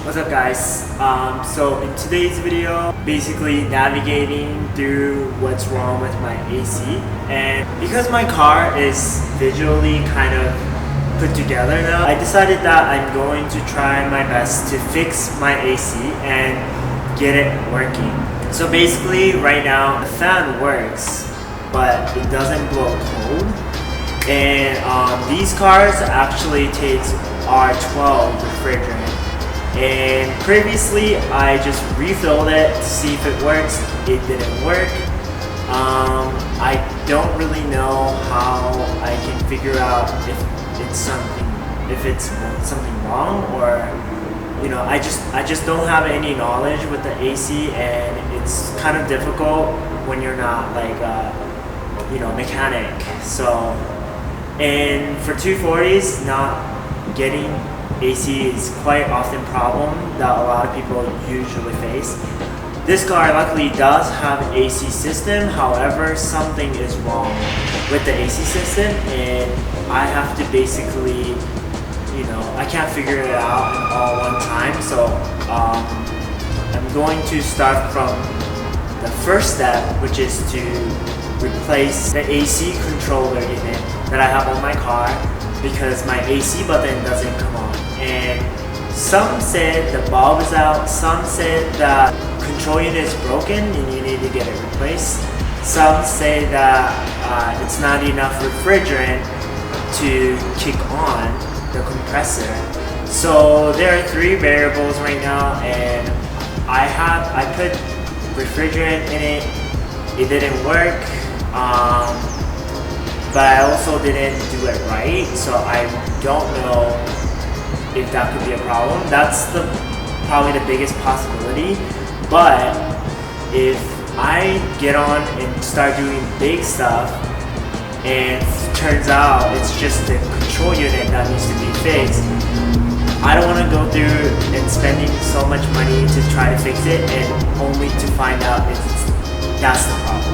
What's up guys? So in today's video, basically navigating through what's wrong with my AC. And because my car is visually kind of put together now, I decided that I'm going to try my best to fix my AC and get it working. So basically right now the fan works, but it doesn't blow cold. And these cars actually takes R12 refrigerant. And previously I just refilled it to see if it works. It didn't work. I don't really know how I can figure out if it's something wrong, or I just don't have any knowledge with the AC, and it's kind of difficult when you're not like mechanic. So, and for 240s, not getting AC is quite often a problem that a lot of people usually face. This car luckily does have an AC system, however something is wrong with the AC system, and I have to basically, I can't figure it out in all one time. So I'm going to start from the first step, which is to replace the AC controller unit that I have on my car, because my AC button doesn't come on. And some said the bulb is out, some said the control unit is broken and you need to get it replaced. Some say that it's not enough refrigerant to kick on the compressor. So there are three variables right now, and I put refrigerant in it. It didn't work. But I also didn't do it right, so I don't know if that could be a problem. That's probably the biggest possibility. But if I get on and start doing big stuff, and it turns out it's just the control unit that needs to be fixed, I don't want to go through and spending so much money to try to fix it, and only to find out if that's the problem.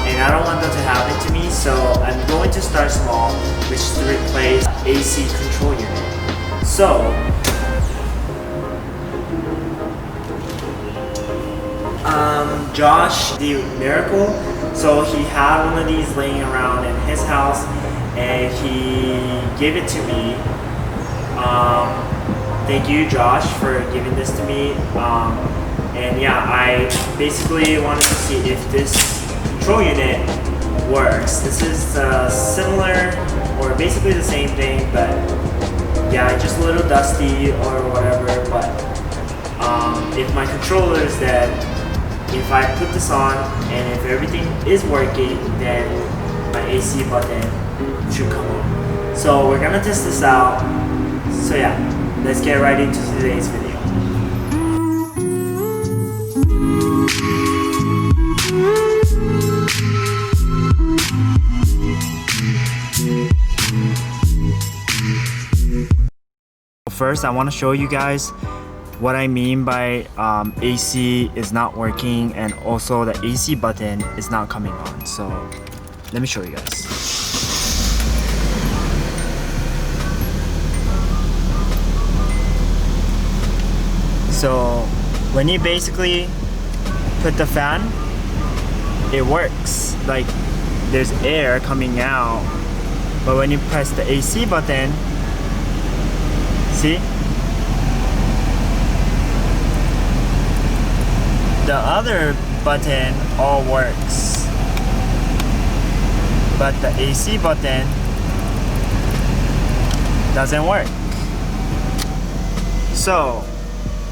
And I don't want that to happen to me, so I'm going to start small, which is to replace AC control unit. So, Josh did a miracle. So he had one of these laying around in his house, and he gave it to me. Thank you, Josh, for giving this to me. And yeah, I basically wanted to see if this control unit works. This is similar, or basically the same thing, but yeah, just a little dusty or whatever. But if my controller is dead, if I put this on and if everything is working, then my AC button should come on. So we're gonna test this out. So yeah, let's get right into today's video. First, I want to show you guys what I mean by AC is not working, and also the AC button is not coming on. So let me show you guys. So when you basically put the fan, it works. Like there's air coming out, but when you press the AC button, see? The other button all works, but the AC button doesn't work. So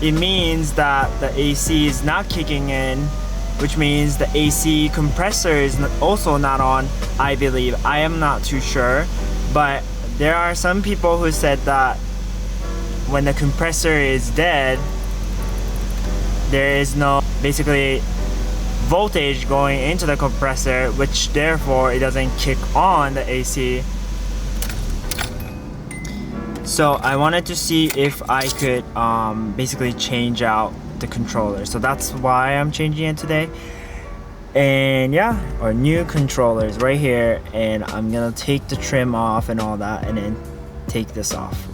it means that the AC is not kicking in, which means the AC compressor is also not on, I believe. I am not too sure, but there are some people who said that when the compressor is dead, there is no basically voltage going into the compressor, which therefore it doesn't kick on the AC. So I wanted to see if I could basically change out the controller. So that's why I'm changing it today. And yeah, our new controllers right here, and I'm gonna take the trim off and all that, and then take this off.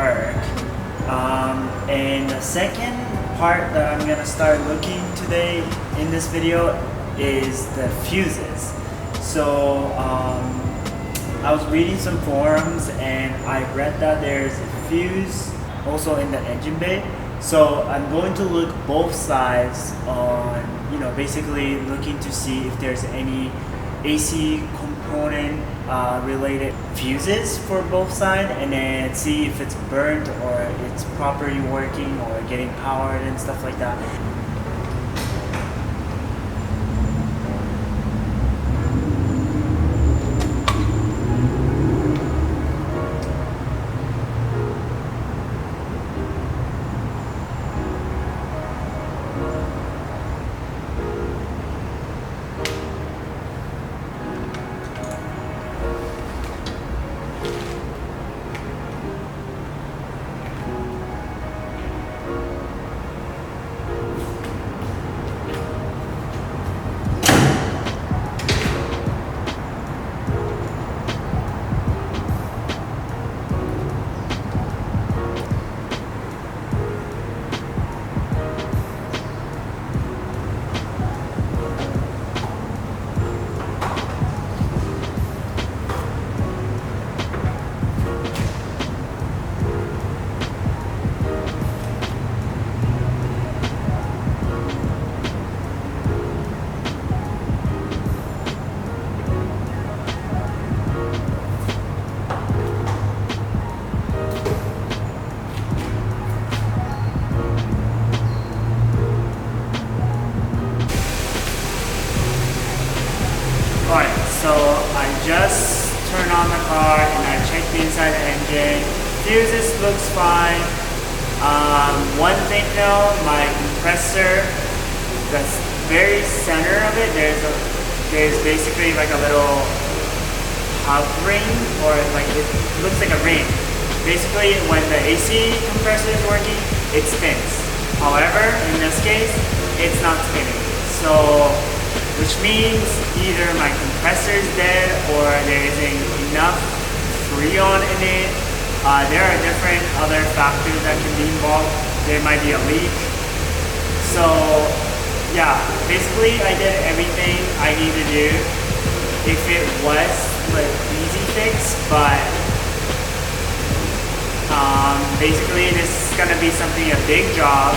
work. And the second part that I'm gonna start looking today in this video is the fuses. So I was reading some forums and I read that there's a fuse also in the engine bay. So I'm going to look both sides on, basically looking to see if there's any AC component related fuses for both sides, and then see if it's burnt or it's properly working or getting powered and stuff like that. Alright, so I just turned on the car and I checked the inside of the engine. Fuses looks fine. One thing though, my compressor, the very center of it, there's basically like a little hub ring, or like it looks like a ring. Basically, when the AC compressor is working, it spins. However, in this case, it's not spinning. So, which means either my compressor is dead or there isn't enough freon in it. There are different other factors that can be involved. There might be a leak. So yeah, basically I did everything I need to do if it was like easy fix, but basically this is gonna be a big job.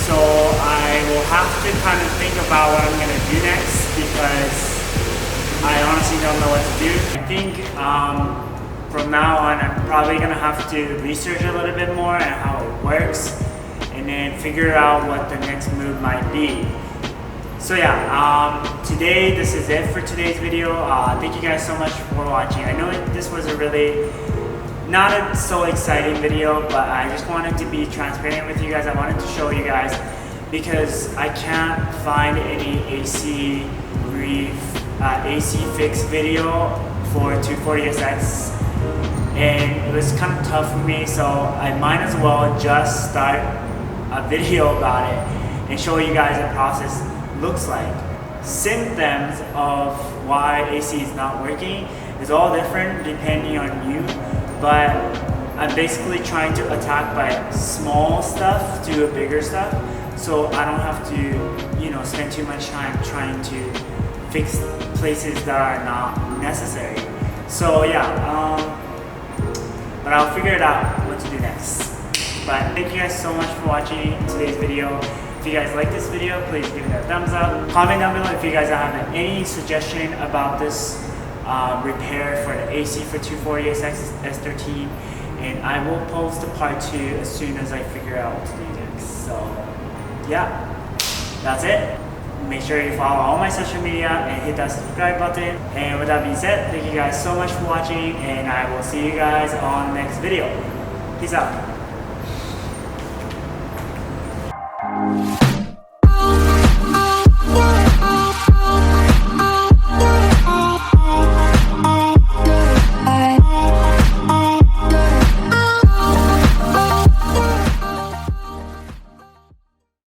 So I will have to kind of think about what I'm going to do next, because I honestly don't know what to do. I think from now on I'm probably going to have to research a little bit more on how it works and then figure out what the next move might be. So yeah, today this is it for today's video. Thank you guys so much for watching. I know this was a really not a so exciting video, but I just wanted to be transparent with you guys. I wanted to show you guys because I can't find any AC fix video for 240SX, and it was kind of tough for me, so I might as well just start a video about it and show you guys the process looks like. Symptoms of why AC is not working is all different depending on you. But I'm basically trying to attack by small stuff to bigger stuff, so I don't have to, spend too much time trying to fix places that are not necessary. So yeah, but I'll figure it out what to do next. But thank you guys so much for watching today's video. If you guys like this video, please give it a thumbs up. Comment down below if you guys have any suggestion about this repair for the AC for 240SX S13, and I will post the part 2 as soon as I figure out what to do next. So yeah, that's it. Make sure you follow all my social media and hit that subscribe button. And with that being said, thank you guys so much for watching, and I will see you guys on the next video. Peace out.